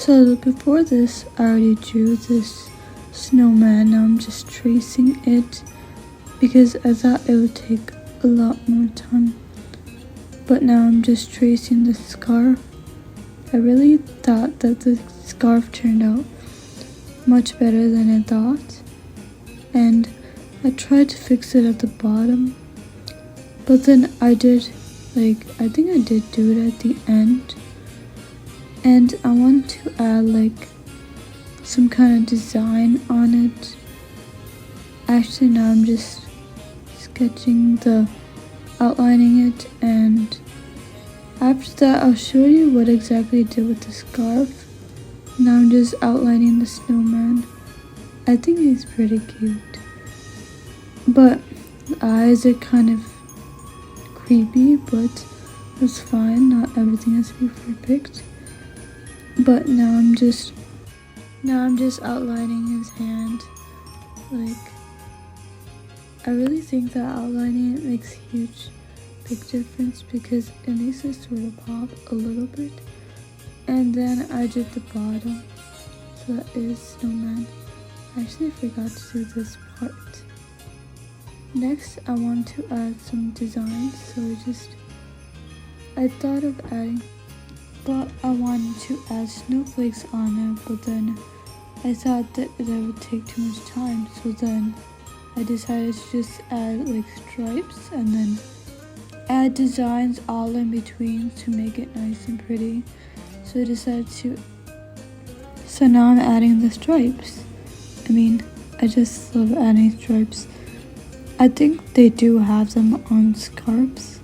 So before this, I already drew this snowman. Now I'm just tracing it because I thought it would take a lot more time. But now I'm just tracing the scarf. I really thought that the scarf turned out much better than I thought. And I tried to fix it at the bottom. But then I think I did do it at the end. And I want to add some kind of design on it. Actually, now I'm just sketching outlining it, and after that I'll show you what exactly I did with the scarf. Now I'm just outlining the snowman. I think he's pretty cute, but the eyes are kind of creepy, but that's fine. Not everything has to be perfect. But now I'm just outlining his hand. I really think that outlining it makes a big difference because it makes it sort of pop a little bit. And then I did the bottom, so that is snowman. I actually forgot to do this part. Next, I want to add some designs, so I thought of adding, but I wanted to add snowflakes on it, but then I thought that would take too much time, so then I decided to just add stripes and then add designs all in between to make it nice and pretty. So now I'm adding the stripes. I just love adding stripes. I think they do have them on scarves.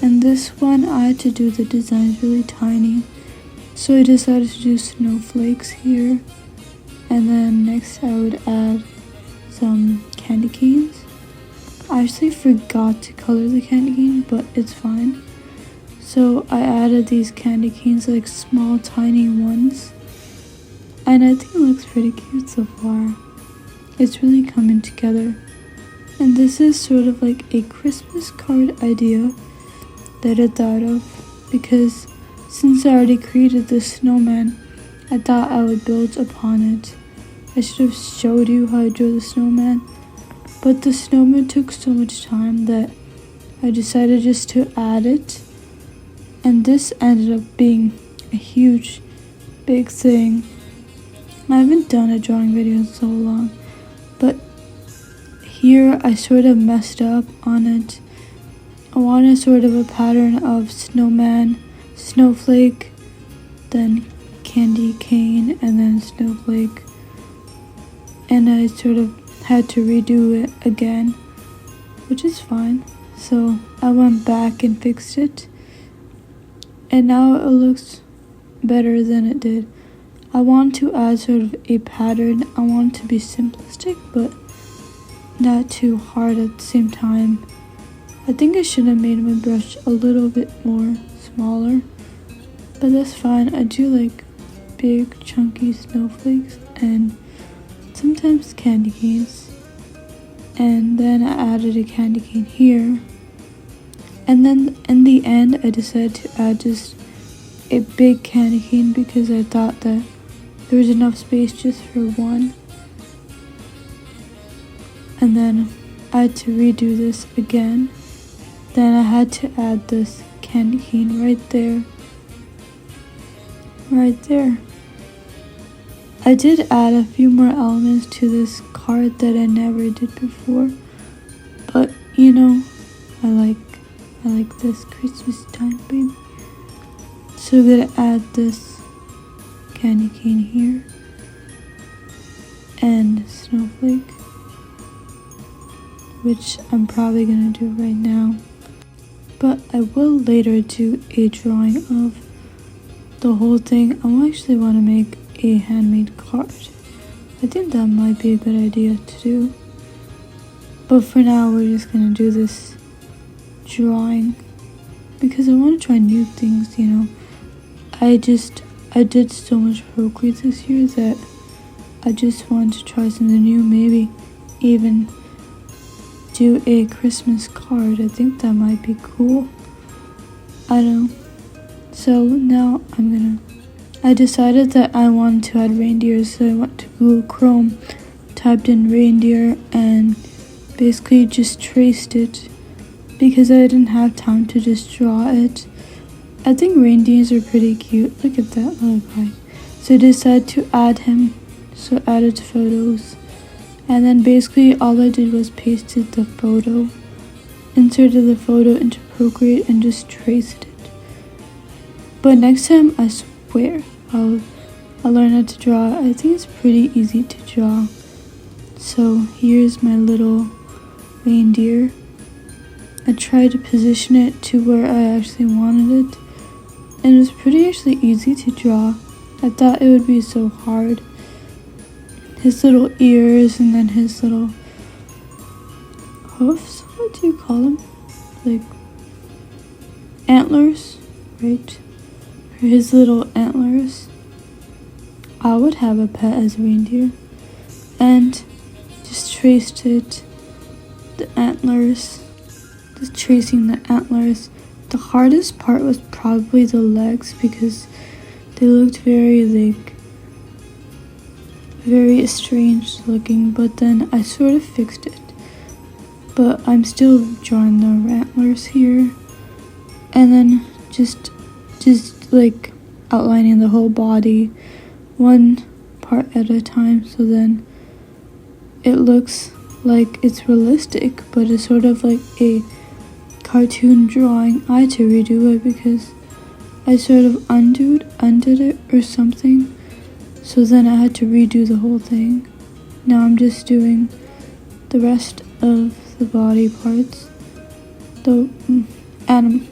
And this one, I had to do the designs really tiny. So I decided to do snowflakes here. And then next I would add some candy canes. I actually forgot to color the candy cane, but it's fine. So I added these candy canes, small tiny ones. And I think it looks pretty cute so far. It's really coming together. And this is sort of like a Christmas card idea that I thought of, because since I already created this snowman, I thought I would build upon it. I should have showed you how I drew the snowman, but the snowman took so much time that I decided just to add it, and this ended up being a big thing. I haven't done a drawing video in so long, but here I sort of messed up on it. I wanted sort of a pattern of snowman, snowflake, then candy cane, and then snowflake. And I sort of had to redo it again, which is fine. So I went back and fixed it, and now it looks better than it did. I want to add sort of a pattern. I want it to be simplistic, but not too hard at the same time. I think I should have made my brush a little bit more smaller, but that's fine. I do like big chunky snowflakes and sometimes candy canes. And then I added a candy cane here. And then in the end, I decided to add just a big candy cane because I thought that there was enough space just for one. And then I had to redo this again. Then I had to add this candy cane right there. Right there. I did add a few more elements to this card that I never did before. But I like this Christmas time, baby. So I'm gonna add this candy cane here and snowflake, which I'm probably gonna do right now. But I will later do a drawing of the whole thing. I actually want to make a handmade card. I think that might be a good idea to do. But for now, we're just gonna do this drawing because I want to try new things, I did so much Procreate this year that I just want to try something new, maybe even do a Christmas card. I think that might be cool. I don't know. So now I'm gonna I decided that I wanted to add reindeers, so I went to Google Chrome, typed in reindeer, and basically just traced it because I didn't have time to just draw it. I think reindeers are pretty cute. Look at that little guy. So I decided to add him, so I added photos. And then basically all I did was pasted the photo, inserted the photo into Procreate, and just traced it. But next time, I swear, I'll learn how to draw. I think it's pretty easy to draw. So here's my little reindeer. I tried to position it to where I actually wanted it, and it was pretty actually easy to draw. I thought it would be so hard. His little ears and then his little hoofs, what do you call them? Like antlers, right? For his little antlers. I would have a pet as a reindeer. And just traced it, the antlers, just tracing the antlers. The hardest part was probably the legs because they looked very strange looking, but then I sort of fixed it. But I'm still drawing the antlers here, and then just like outlining the whole body one part at a time, so then it looks like it's realistic, but it's sort of like a cartoon drawing. I had to redo it because I sort of undid it or something. So then I had to redo the whole thing. Now I'm just doing the rest of the body parts, the animal,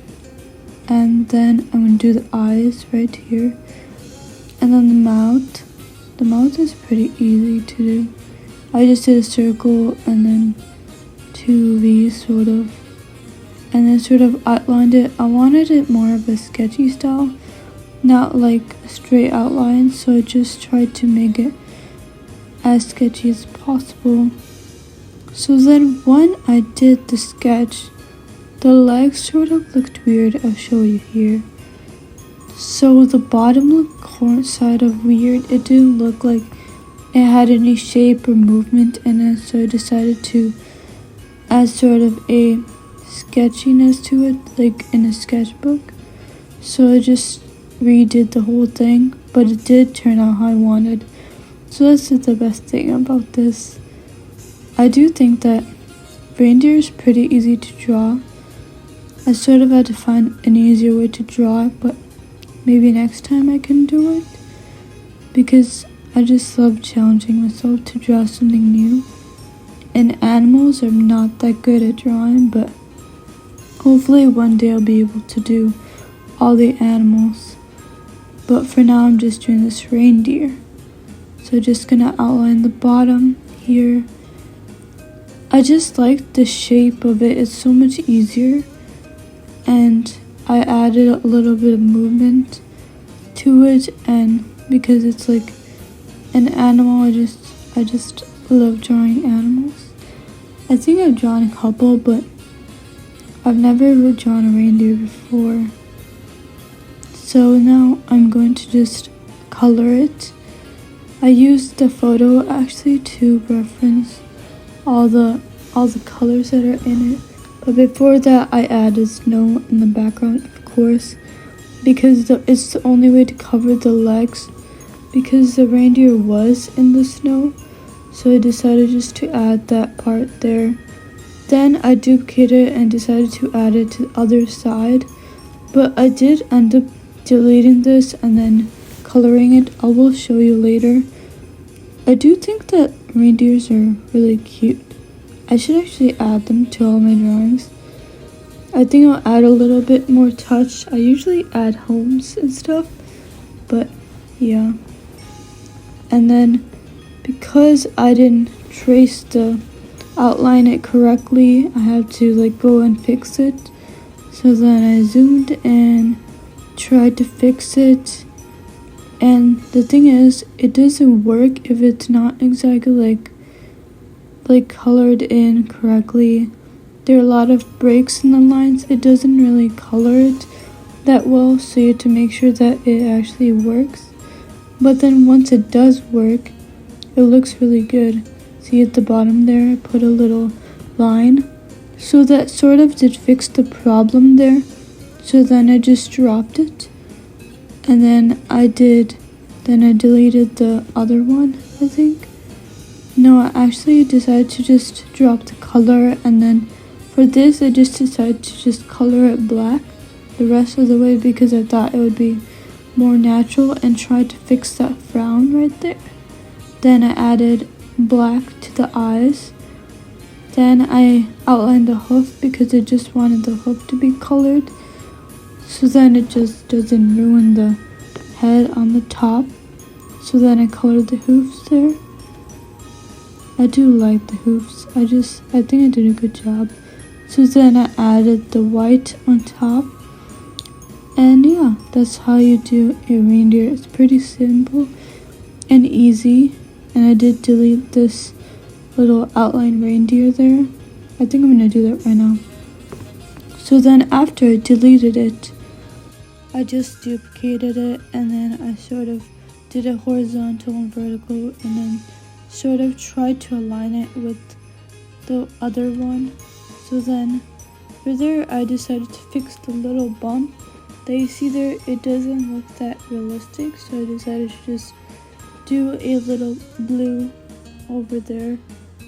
and then I'm gonna do the eyes right here, and then the mouth. The mouth is pretty easy to do. I just did a circle and then two V's sort of, and then sort of outlined it. I wanted it more of a sketchy style, not like a straight outline, so I just tried to make it as sketchy as possible. So then when I did the sketch, the legs sort of looked weird. I'll show you here. So the bottom looked side of weird. It didn't look like it had any shape or movement in it, so I decided to add sort of a sketchiness to it, like in a sketchbook. So I just redid the whole thing, but it did turn out how I wanted. So that's the best thing about this. I do think that reindeer is pretty easy to draw. I sort of had to find an easier way to draw it, but maybe next time I can do it, because I just love challenging myself to draw something new. And animals, I'm not that good at drawing, but hopefully one day I'll be able to do all the animals. But for now I'm just doing this reindeer. So just gonna outline the bottom here. I just like the shape of it, it's so much easier. And I added a little bit of movement to it, and because it's like an animal, I just love drawing animals. I think I've drawn a couple, but I've never drawn a reindeer before. So now I'm going to just color it. I used the photo actually to reference all the colors that are in it. But before that, I added snow in the background, of course, because it's the only way to cover the legs, because the reindeer was in the snow. So I decided just to add that part there. Then I duplicated it and decided to add it to the other side. But I did end up deleting this and then coloring it. I will show you later. I do think that reindeers are really cute. I should actually add them to all my drawings. I think I'll add a little bit more touch. I usually add homes and stuff, but yeah. And then because I didn't outline it correctly, I have to go and fix it. So then I zoomed in, tried to fix it, and the thing is, it doesn't work if it's not exactly colored in correctly. There are a lot of breaks in the lines. It doesn't really color it that well, so you have to make sure that it actually works. But then once it does work, it looks really good. See at the bottom there, I put a little line. So that sort of did fix the problem there. So then I just dropped it. And then I deleted the other one, I think. No, I actually decided to just drop the color, and then for this I just decided to just color it black the rest of the way because I thought it would be more natural and tried to fix that frown right there. Then I added black to the eyes. Then I outlined the hoof because I just wanted the hoof to be colored, so then it just doesn't ruin the head on the top. So then I colored the hoofs there. I do like the hoofs. I think I did a good job. So then I added the white on top. And yeah, that's how you do a reindeer. It's pretty simple and easy. And I did delete this little outline reindeer there. I think I'm gonna do that right now. So then after I deleted it, I just duplicated it, and then I sort of did it horizontal and vertical, and then sort of tried to align it with the other one. So then for there, I decided to fix the little bump that you see there. It doesn't look that realistic, so I decided to just do a little blue over there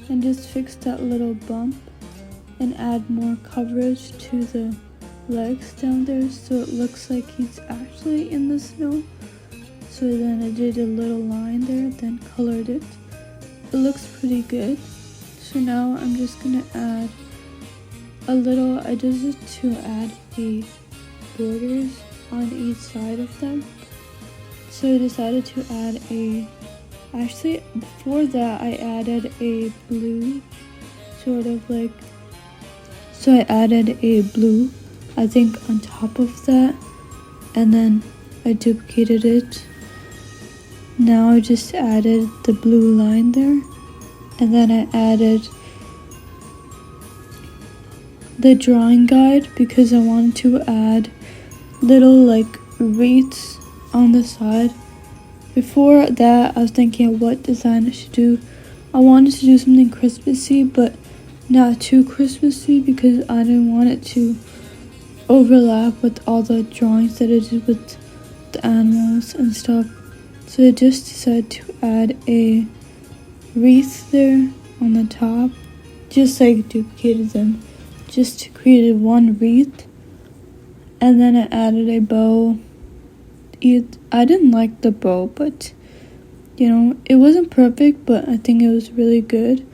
and just fix that little bump and add more coverage to the legs down there so it looks like he's actually in the snow. So then I did a little line there, then colored it. It looks pretty good. So now I'm just gonna add a little, I did it to add the borders on each side of them. So I decided to add actually before that I added a blue, sort of like, so I added a blue, I think on top of that, and then I duplicated it. Now I just added the blue line there, and then I added the drawing guide because I wanted to add little like wreaths on the side. Before that I was thinking of what design I should do. I wanted to do something Christmassy, but not too Christmassy because I didn't want it to overlap with all the drawings that I did with the animals and stuff. So I just decided to add a wreath there on the top, just like duplicated them, just to create one wreath. And then I added a bow. I didn't like the bow, but you know, it wasn't perfect, but I think it was really good.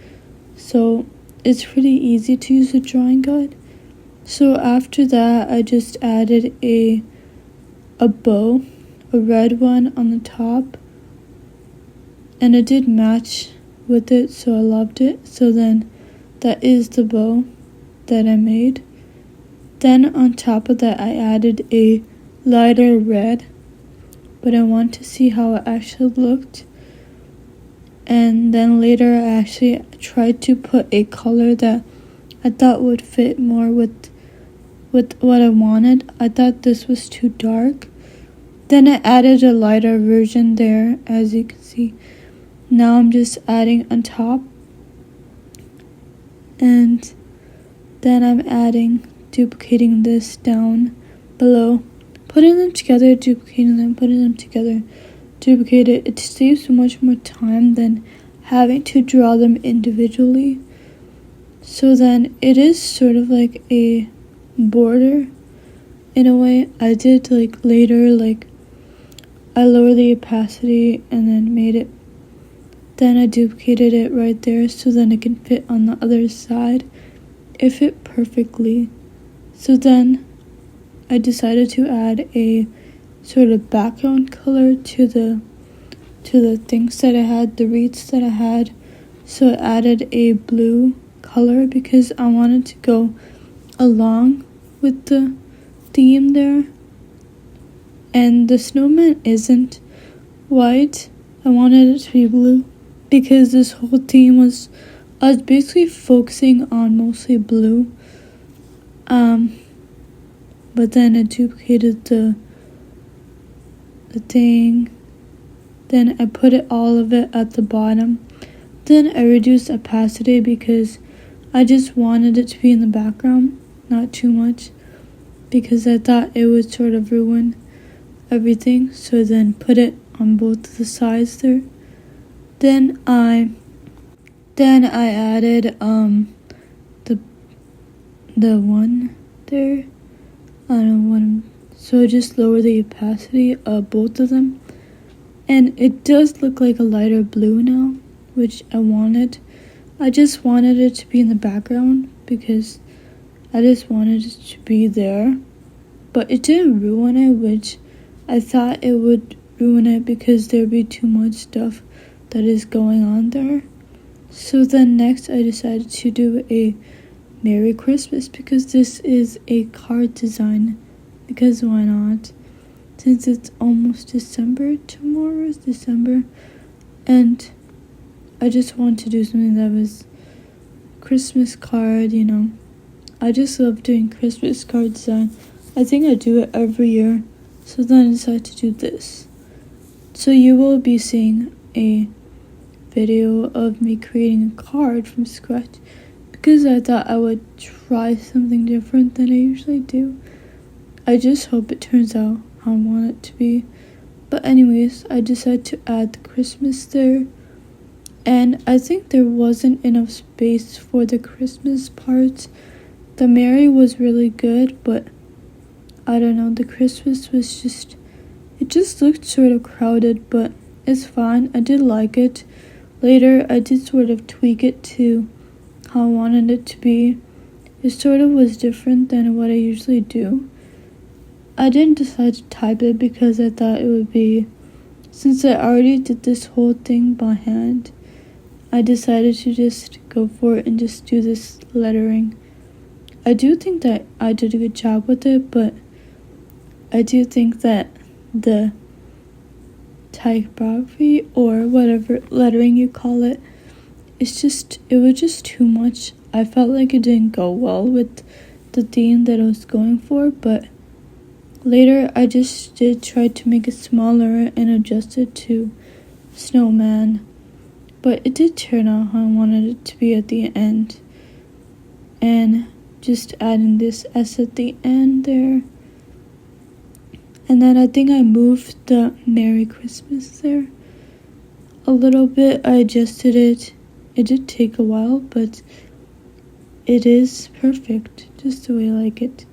So it's pretty easy to use a drawing guide. So after that, I just added a bow, a red one on the top, and it did match with it, so I loved it. So then that is the bow that I made. Then on top of that, I added a lighter red, but I want to see how it actually looked. And then later I actually tried to put a color that I thought would fit more with what I wanted. I thought this was too dark. Then I added a lighter version there, as you can see. Now I'm just adding on top. And then I'm duplicating this down below. Putting them together, duplicating them, putting them together, duplicate it. It saves so much more time than having to draw them individually. So then it is sort of like a border in a way. I did like later, like I lowered the opacity and then made it. Then I duplicated it right there so then it can fit on the other side. It fit perfectly. So then I decided to add a sort of background color to the things that I had, the wreaths that I had. So I added a blue color because I wanted to go along with the theme there. And the snowman isn't white. I wanted it to be blue because this whole theme was, I was basically focusing on mostly blue. But then I duplicated the Then I put all of it at the bottom. Then I reduced opacity because I just wanted it to be in the background, not too much, because I thought it would sort of ruin everything. So then put it on both the sides there. Then I added the one there. I don't know, so just lower the opacity of both of them. And it does look like a lighter blue now, which I wanted. I just wanted it to be in the background because I just wanted it to be there. But it didn't ruin it, which I thought it would ruin it because there'd be too much stuff that is going on there. So then next I decided to do a Merry Christmas because this is a card design. Because why not? Since it's almost December, tomorrow is December, and I just want to do something that was Christmas card, you know. I just love doing Christmas card design. I think I do it every year, so then I decided to do this. So you will be seeing a video of me creating a card from scratch because I thought I would try something different than I usually do. I just hope it turns out how I want it to be. But anyways, I decided to add the Christmas there. And I think there wasn't enough space for the Christmas part. The Merry was really good, but I don't know, the Christmas was just, it just looked sort of crowded, but it's fine. I did like it. Later, I did sort of tweak it to how I wanted it to be. It sort of was different than what I usually do. I didn't decide to type it because I thought it would be, since I already did this whole thing by hand, I decided to just go for it and just do this lettering. I do think that I did a good job with it, but I do think that the typography or whatever lettering you call it, it was just too much. I felt like it didn't go well with the theme that I was going for, but later I just did try to make it smaller and adjust it to snowman. But it did turn out how I wanted it to be at the end. And just adding this S at the end there. And then I think I moved the Merry Christmas there a little bit. I adjusted it. It did take a while, but it is perfect, just the way I like it.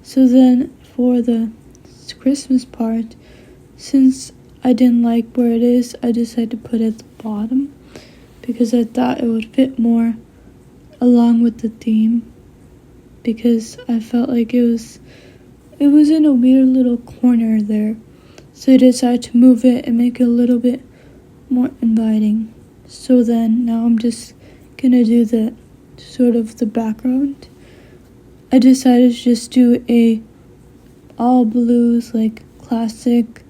So then for the Christmas part, since I didn't like where it is, I decided to put it at the bottom because I thought it would fit more along with the theme, because I felt like it was in a weird little corner there. So I decided to move it and make it a little bit more inviting. So then now I'm just gonna do the sort of the background. I decided to just do a all blues, like classic,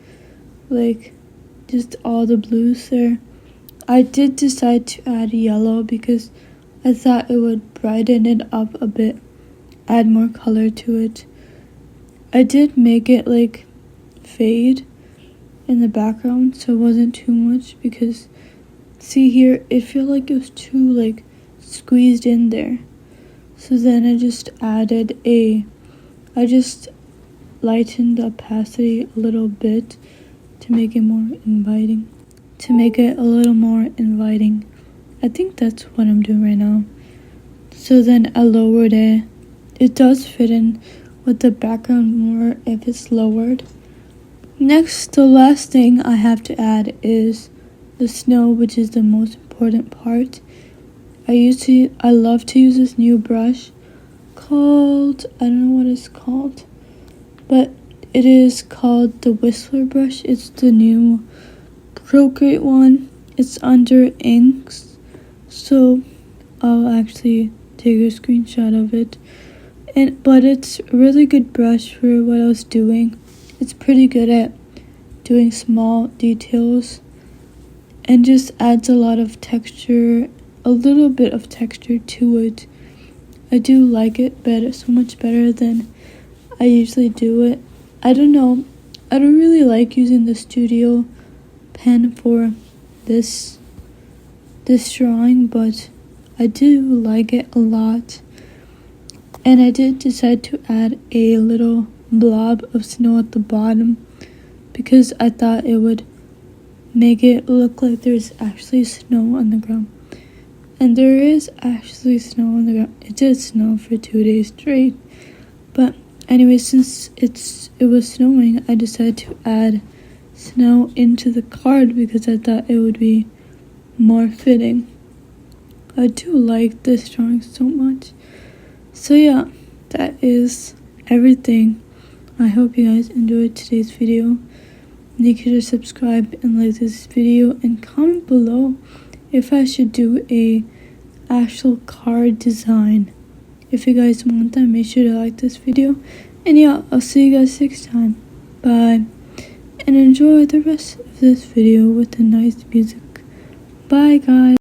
like just all the blues there. I did decide to add yellow because I thought it would brighten it up a bit, add more color to it. I did make it like fade in the background so it wasn't too much, because see here, it felt like it was too like squeezed in there. So then I just lightened the opacity a little bit to make it more inviting. I think that's what I'm doing right now. So then I lowered it. It does fit in with the background more if it's lowered. Next, the last thing I have to add is the snow, which is the most important part. I love to use this new brush called, I don't know what it's called, but it is called the Whistler brush. It's the new Procreate one. It's under inks, so I'll actually take a screenshot of it. But it's a really good brush for what I was doing. It's pretty good at doing small details and just adds a lot of texture, a little bit of texture to it. I do like it better, so much better than I usually do it. I don't know, I don't really like using the studio pen for this drawing, but I do like it a lot. And I did decide to add a little blob of snow at the bottom because I thought it would make it look like there's actually snow on the ground. And there is actually snow on the ground. It did snow for 2 days straight. But anyway, since it was snowing, I decided to add snow into the card because I thought it would be more fitting. I do like this drawing so much. So yeah, that is everything. I hope you guys enjoyed today's video. Make sure to subscribe and like this video and comment below if I should do a actual card design. If you guys want that, make sure to like this video. And yeah, I'll see you guys next time. Bye. And enjoy the rest of this video with the nice music. Bye guys.